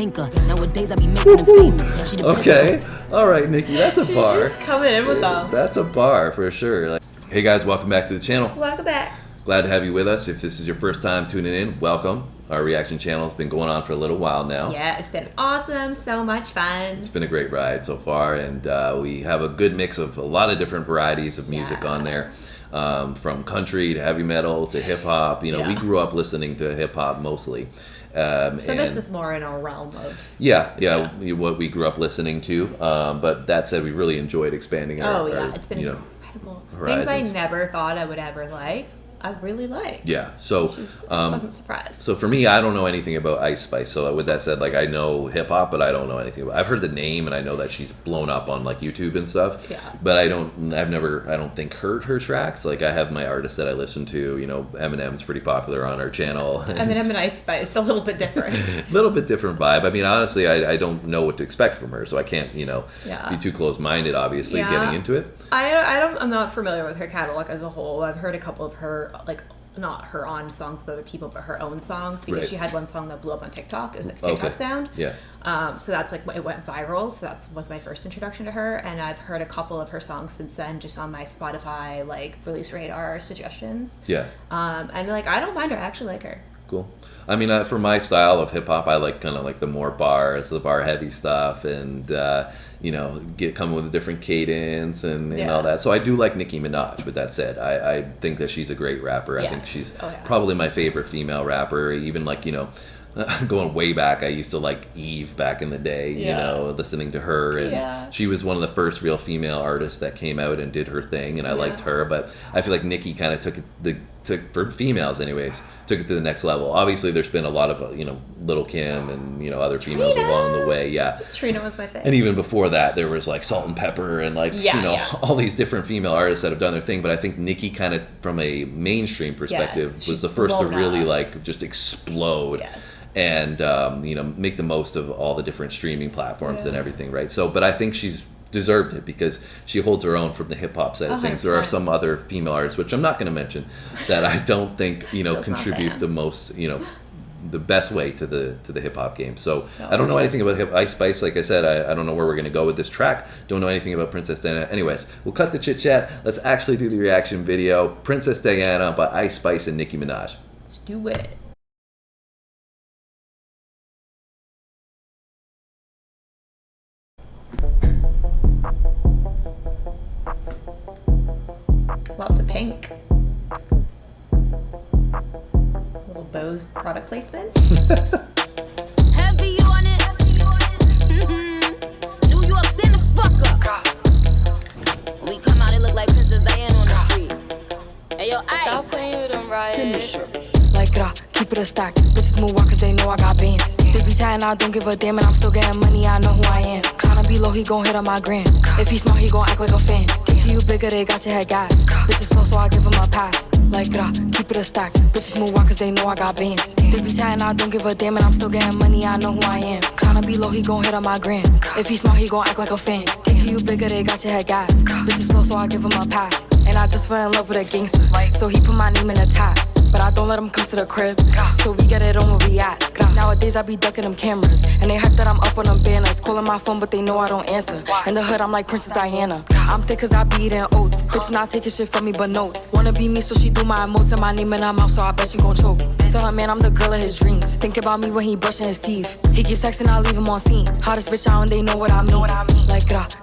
thinker. Nowadays I be making them famous. She the Okay. All right, Nicki, that's a bar. She's just coming in with them. That's a bar for sure. Hey guys, welcome back to the channel. Welcome back. Glad to have you with us. If this is your first time tuning in, welcome. Our reaction channel has been going on for a little while now. Yeah, it's been awesome. So much fun. It's been a great ride so far, and we have a good mix of a lot of different varieties of music on there. From country to heavy metal to hip hop. You know, we grew up listening to hip hop mostly. So this is more in our realm of... what we grew up listening to. But that said, we really enjoyed expanding our it's been incredible. horizons. Things I never thought I would ever like, I really like. Yeah, so which is a pleasant surprise. So for me, I don't know anything about Ice Spice. So with that said, like I know hip hop, but I don't know anything about. I've heard the name and I know that she's blown up on like YouTube and stuff. Yeah. But I don't think heard her tracks. Like I have my artists that I listen to. You know, Eminem's pretty popular on our channel. Eminem and Ice Spice, a little bit different. A little bit different vibe. I mean, honestly, I don't know what to expect from her, so I can't be too close-minded. Obviously, getting into it. I'm not familiar with her catalog as a whole. I've heard a couple of her not her on songs with other people, but her own songs, because she had one song that blew up on TikTok. It was like a TikTok sound. Yeah. So that's like, it went viral. So that was my first introduction to her. And I've heard a couple of her songs since then, just on my Spotify, release radar suggestions. Yeah. And I don't mind her. I actually like her. Cool. I mean, for my style of hip hop, I like kind of like the more bars, the bar heavy stuff, and coming with a different cadence and all that. So I do like Nicki Minaj. With that said, I think that she's a great rapper. I think she's probably my favorite female rapper. Even going way back, I used to like Eve back in the day, listening to her, and she was one of the first real female artists that came out and did her thing, and I liked her. But I feel like Nicki kind of took for females anyways, took it to the next level. Obviously there's been a lot of Lil' Kim and other females along the way. Trina was my favorite. And even before that there was like Salt and Pepper and all these different female artists that have done their thing. But I think Nicki kind of, from a mainstream perspective, was the first to really just explode. And make the most of all the different streaming platforms and everything, right? So, but I think she's deserved it because she holds her own from the hip hop side of things. There are some other female artists, which I'm not going to mention, that I don't think contribute the most, the best way to the hip hop game. So I don't know anything about Ice Spice. Like I said, I don't know where we're going to go with this track. Don't know anything about Princess Diana. Anyways, we'll cut the chit chat. Let's actually do the reaction video. Princess Diana by Ice Spice and Nicki Minaj. Let's do it. Lots of pink. Little Bose product placement. Heavy on it. New York, stand the fuck up. When we come out, it look like Princess Diana on the street. Hey, yo, Ice. Stop playing with them, right? Finish her. Keep it a stack. Bitches move on cause they know I got bands. They be chatting, I don't give a damn, and I'm still getting money, I know who I am. Tryna be low, he gon' hit on my gram. If he smart, he gon' act like a fan. Think you bigger, they got your head gas. Bitches slow, so I give him a pass. Keep it a stack. Bitches move on cause they know I got bands. They be chatting, I don't give a damn, and I'm still getting money, I know who I am. Tryna be low, he gon' hit on my gram. If he smart, he gon' act like a fan. Think you bigger, they got your head gas. Bitches slow, so I give him a pass. And I just fell in love with a gangster, so he put my name in the tag. But I don't let him come to the crib, so we get it on where we at. Nowadays I be ducking them cameras, and they hype that I'm up on them banners. Calling my phone, but they know I don't answer. In the hood, I'm like Princess Diana. I'm thick cause I be eating oats. Bitch not taking shit from me but notes. Wanna be me, so she do my emotes and my name in her mouth, so I bet she gon' choke. Tell her man I'm the girl of his dreams. Think about me when he brushing his teeth. He keeps texting, I leave him on scene. Hottest bitch out and they know what I mean.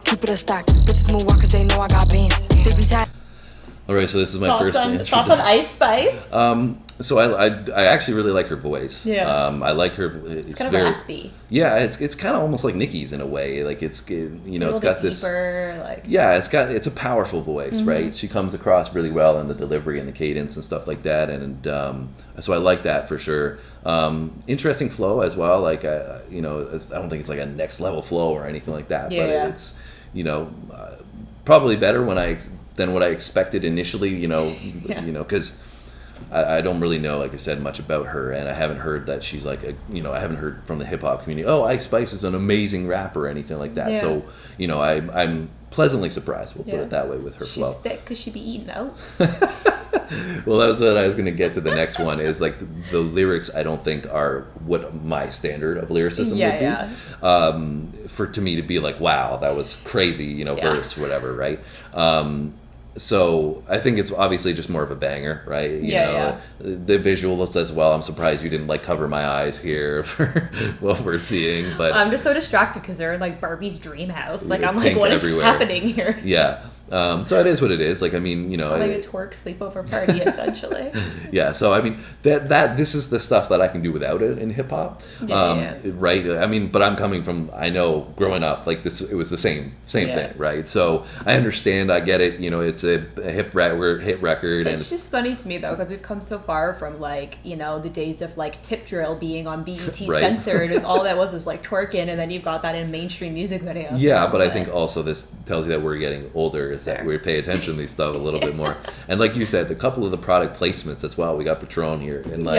Keep it a stack. Bitches move on cause they know I got bands. They be chatting. All right, so this is my first introduction. Thoughts on Ice Spice? So I actually really like her voice. Yeah. I like her. It's kind of raspy. Yeah, it's kind of almost like Nicki's in a way. Like it's it's got this. Deeper, it's a powerful voice, right? She comes across really well in the delivery and the cadence and stuff like that, and so I like that for sure. Interesting flow as well. I don't think it's like a next level flow or anything like that, but it's probably better than what I expected initially, because I don't really know, like I said, much about her, and I haven't heard that she's I haven't heard from the hip hop community, oh, Ice Spice is an amazing rapper or anything like that. So, I'm pleasantly surprised, we'll put it that way, with her flow. She's thick because she be eating oats. Well, that's what I was going to get to. The next one is like the lyrics. I don't think are what my standard of lyricism would be. To me to be like, wow, that was crazy, verse, whatever, right? So I think it's obviously just more of a banger, right? You know, the visuals as well. I'm surprised you didn't like cover my eyes here for what we're seeing, but I'm just so distracted because they're in like Barbie's dream house. Like I'm like, what is happening here? Yeah. So it is what it is. Like, I mean, like a twerk sleepover party, essentially. Yeah. So I mean, that this is the stuff that I can do without it in hip hop, right? I mean, but I'm coming from, I know growing up, like this, it was the same thing, right? So I understand, I get it. It's a hit record. It's just funny to me though, because we've come so far from like the days of like Tip Drill being on BET censored, and all that was like twerking, and then you've got that in mainstream music videos. Yeah, but I think also this tells you that we're getting older. That we pay attention to these stuff a little bit more. And like you said, a couple of the product placements as well. We got Patron here, and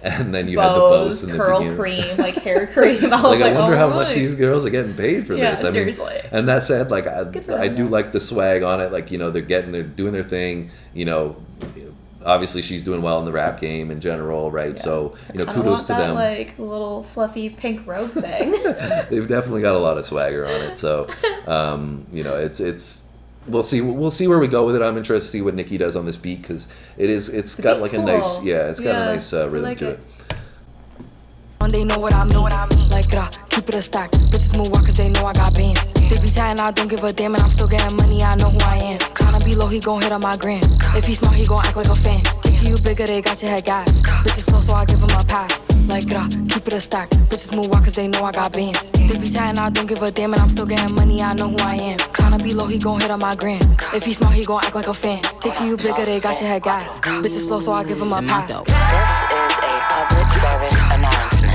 and then you had the Bose and the curl cream, like hair cream. I wonder how much these girls are getting paid for this. I seriously. mean, and that said, like I do like the swag on it. Like they're doing their thing. Obviously she's doing well in the rap game in general, right? Yeah. So kudos to them. Like little fluffy pink robe thing. They've definitely got a lot of swagger on it. So it's. We'll see where we go with it. I'm interested to see what Nicki does on this beat because it's got like cool. a nice got a nice rhythm like to it. They know what I mean. Like, keep it a stack. Bitches move out cause they know I got bands. They be chatting, I don't give a damn, and I'm still getting money, I know who I am. Tryna be low, he gon' hit on my gram. If he smart, he gon' act like a fan. Think you bigger, they got your head gas. Bitches slow, so I give him a pass. Like, keep it a stack. Bitches move out cause they know I got bands. They be chatting, I don't give a damn, and I'm still getting money, I know who I am. Tryna be low, he gon' hit on my gram. If he smart, he gon' act like a fan. Think you bigger, they got your head gas. Bitches slow, so I give him a pass. This is a public service announcement.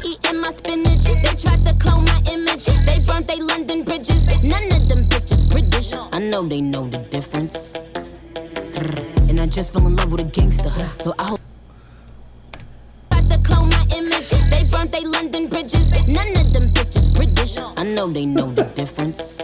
Eating my spinach, they tried to clone my image. They burnt they London bridges. None of them bitches British. I know they know the difference. And I just fell in love with a gangster, so I hope. Tried to clone my image. They burnt they London bridges. None of them bitches British. I know they know the difference.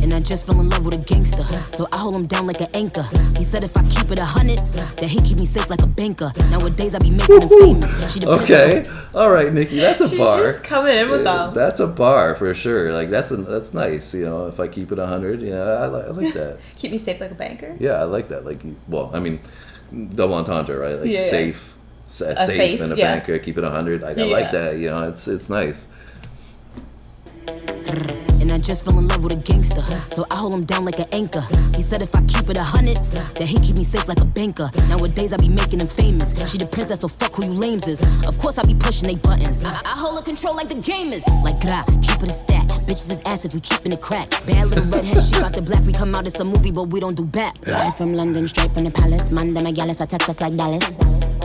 And I just fell in love with a gangster, so I hold him down like an anchor. He said if I keep it 100, that he keep me safe like a banker. Nowadays I be making him famous. Okay, all right, Nicki, that's a bar. She's just coming in with them. That's a bar for sure. Like that's nice. If I keep it 100, I like that. Keep me safe like a banker. Yeah, I like that. Like, well, I mean, double entendre, right? Like safe, safe and a banker. Keep it 100. Like I like that. It's nice. And I just fell in love with a gangster, so I hold him down like an anchor. He said if I keep it 100, that he keep me safe like a banker. Nowadays I be making him famous. She the princess, so fuck who you lames is. Of course I be pushing they buttons. I hold a control like the gamers. Like keep it a stack. Bitches is ass if we keepin' it crack. Bad little redhead, she bout the black. We come out, it's a movie, but we don't do back. Live from London, straight from the palace. Manda Magalis, I text us like Dallas.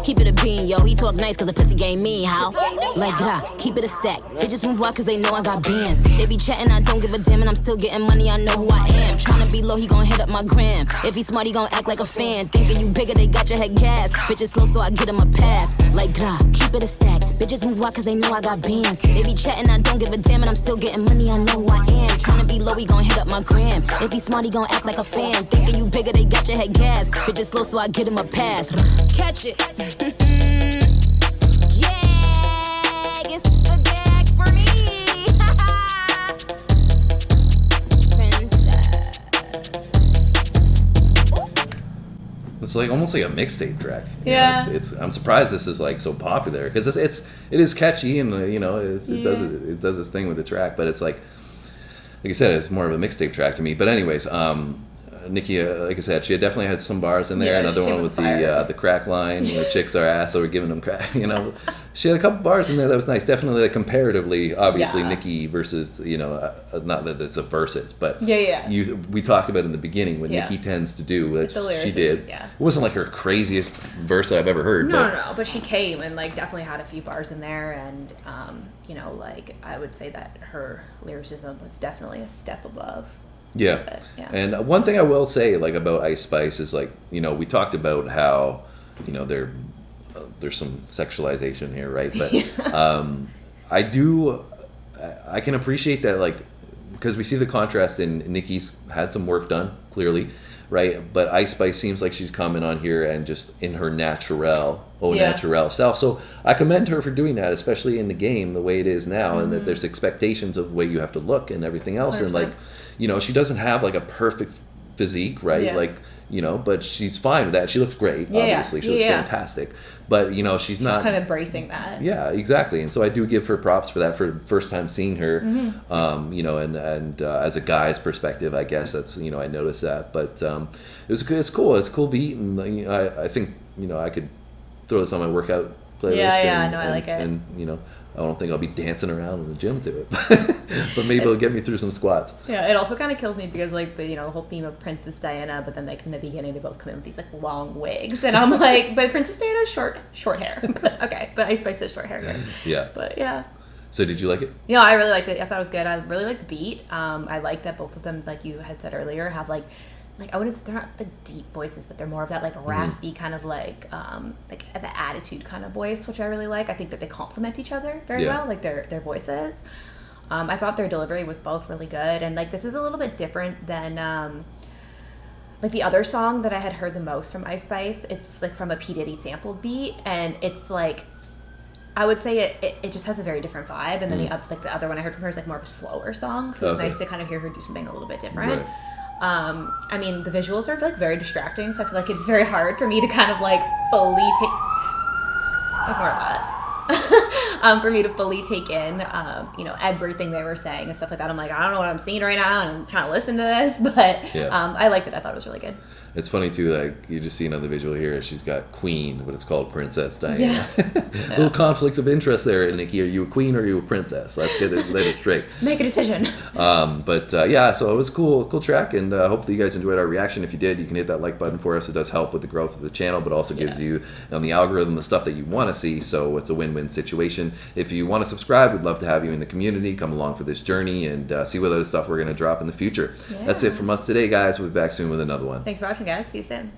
Keep it a bean, yo. He talk nice cause the pussy game me, how? Like keep it a stack. Bitches move out cause they know I got bands. They be chatting, I don't give a damn, and I'm still getting money, I know who I am. Tryna be low, he gon' hit up my gram. If he smart, he gon' act like a fan. Thinking you bigger, they got your head gas. Bitches slow, so I get him a pass. Like keep it a stack. Bitches move out cause they know I got bands. They be chatting, I don't give a damn, and I'm still getting money, I know who I am. Tryna be low, he gon' hit up my gram. If he smart, he gon' act like a fan. Thinking you bigger, they got your head gas. Bitches slow, so I get him a pass. Catch it. Gag, it's a gag for me. It's like almost like a mixtape track. Yeah. I'm surprised this is like so popular because it is catchy and it does its thing with the track, but it's like I said, it's more of a mixtape track to me. But anyways, Nicki, like I said, she definitely had some bars in there. Another one with the crack line. Chicks are ass, so we're giving them crack. She had a couple bars in there that was nice. Definitely, like, comparatively, obviously, Nicki versus not that it's a versus, but we talked about in the beginning what Nicki tends to do. That's what she did. Yeah. It wasn't like her craziest verse that I've ever heard. No, but she came and like definitely had a few bars in there, and like I would say that her lyricism was definitely a step above. Yeah. And one thing I will say like about Ice Spice is like, we talked about how, there's some sexualization here, right? But I can appreciate that, like, because we see the contrast in Nicki's had some work done, clearly, right? But Ice Spice seems like she's coming on here and just in her natural self. So I commend her for doing that, especially in the game the way it is now, and that there's expectations of the way you have to look and everything else. 100%. And like, you know, she doesn't have like a perfect physique, right? Yeah. Like, you know, but she's fine with that. She looks great, obviously. She looks fantastic. But, you know, she's not... kind of embracing that. Yeah, exactly. And so I do give her props for that, for the first time seeing her, you know, and as a guy's perspective, I guess that's, you know, I noticed that. But it's cool. It's a cool beat. And you know, I think, you know, I could throw this on my workout playlist. I like it. And, you know, I don't think I'll be dancing around in the gym to it, but maybe it'll get me through some squats. Yeah, it also kind of kills me because like the whole theme of Princess Diana, but then like in the beginning they both come in with these like long wigs, and I'm like, but Princess Diana's short hair. But, okay, but Ice Spice is short hair. Right? Yeah. But yeah. So did you like it? Yeah, I really liked it. I thought it was good. I really liked the beat. I like that both of them, like you had said earlier, have like I wouldn't say they're not the deep voices, but they're more of that like raspy kind of like the attitude kind of voice, which I really like. I think that they complement each other very well, like their voices. I thought their delivery was both really good, and like this is a little bit different than like the other song that I had heard the most from Ice Spice. It's like from a P. Diddy sampled beat, and it's like I would say it just has a very different vibe. And then the other one I heard from her is like more of a slower song, so it's nice to kind of hear her do something a little bit different. Right. I mean, the visuals are like very distracting, so I feel like it's very hard for me to kind of like fully ignore that. For me to fully take in, you know, everything they were saying and stuff like that. I'm like, I don't know what I'm seeing right now, and I'm trying to listen to this, but I liked it. I thought it was really good. It's funny too, like you just see another visual here. She's got Queen, but it's called Princess Diana. Yeah. Little conflict of interest there, Nikki. Are you a queen or are you a princess? Let's get it straight. Make a decision. Yeah, so it was cool track, and hopefully you guys enjoyed our reaction. If you did, you can hit that like button for us. It does help with the growth of the channel, but also gives you on the algorithm the stuff that you want to see. So it's a win-win situation. If you want to subscribe, we'd love to have you in the community. Come along for this journey and see what other stuff we're going to drop in the future. Yeah. That's it from us today, guys. We'll be back soon with another one. Thanks for watching, guys. See you soon.